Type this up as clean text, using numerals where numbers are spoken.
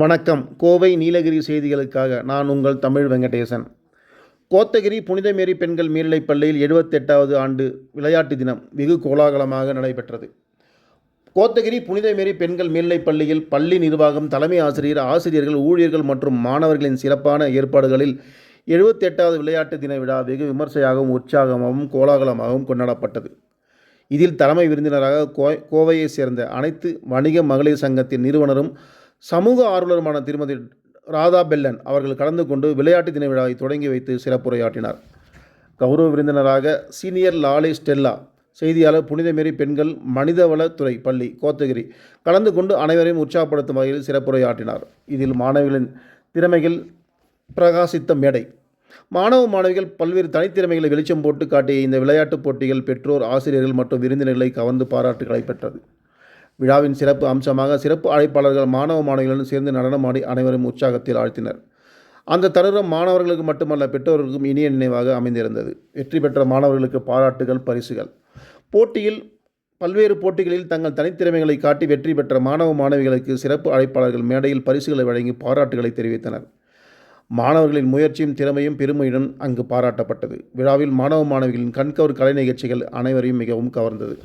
வணக்கம். கோவை நீலகிரி செய்திகளுக்காக நான் உங்கள் தமிழ் வெங்கடேசன். கோத்தகிரி புனித மேரி பெண்கள் மேல்நிலைப் பள்ளியில் 78வது ஆண்டு விளையாட்டு தினம் வெகு கோலாகலமாக நடைபெற்றது. கோத்தகிரி புனித மேரி பெண்கள் மேல்நிலைப் பள்ளியில் பள்ளி நிர்வாகம், தலைமை ஆசிரியர், ஆசிரியர்கள், ஊழியர்கள் மற்றும் மாணவர்களின் சிறப்பான ஏற்பாடுகளில் 78வது விளையாட்டு தின விழா வெகு விமர்சையாகவும், உற்சாகமாகவும், கோலாகலமாகவும் கொண்டாடப்பட்டது. இதில் தலைமை விருந்தினராக கோவையைச் சேர்ந்த அனைத்து வணிக மகளிர் சங்கத்தின் நிறுவனரும், சமூக ஆர்வலருமான திருமதி ராதா பெல்லன் அவர்கள் கலந்து கொண்டு விளையாட்டு தின விழாவை தொடங்கி வைத்து சிறப்புரையாற்றினார். கௌரவ விருந்தினராக சீனியர் லாலே ஸ்டெல்லா, செய்தியாளர், புனித மேரி பெண்கள் மனிதவளத்துறை பள்ளி கோத்தகிரி கலந்து கொண்டு அனைவரையும் உற்சாகப்படுத்தும் வகையில் சிறப்புரையாற்றினார். இதில் மாணவிகளின் திறமைகள் பிரகாசித்த மேடை. மாணவ மாணவிகள் பல்வேறு தனித்திறமைகளை வெளிச்சம் போட்டு காட்டிய இந்த விளையாட்டுப் போட்டிகள் பெற்றோர், ஆசிரியர்கள் மற்றும் விருந்தினர்களை கவர்ந்து பாராட்டுகளை பெற்றது. விழாவின் சிறப்பு அம்சமாக சிறப்பு அழைப்பாளர்கள் மாணவ மாணவிகளுடன் சேர்ந்து நடனமாடி அனைவரும் உற்சாகத்தில் ஆழ்த்தினர். அந்த தருணம் மாணவர்களுக்கு மட்டுமல்ல, பெற்றோர்களுக்கும் இனிய நினைவாக அமைந்திருந்தது. வெற்றி பெற்ற மாணவர்களுக்கு பாராட்டுகள், பரிசுகள். பல்வேறு போட்டிகளில் தங்கள் தனித்திறமைகளை காட்டி வெற்றி பெற்ற மாணவ மாணவிகளுக்கு சிறப்பு அழைப்பாளர்கள் மேடையில் பரிசுகளை வழங்கி பாராட்டுகளை தெரிவித்தனர். மாணவர்களின் முயற்சியும் திறமையும் பெருமையுடன் அங்கு பாராட்டப்பட்டது. விழாவில் மாணவ மாணவிகளின் கண்கவர் கலை நிகழ்ச்சிகள் அனைவரையும் மிகவும் கவர்ந்தது.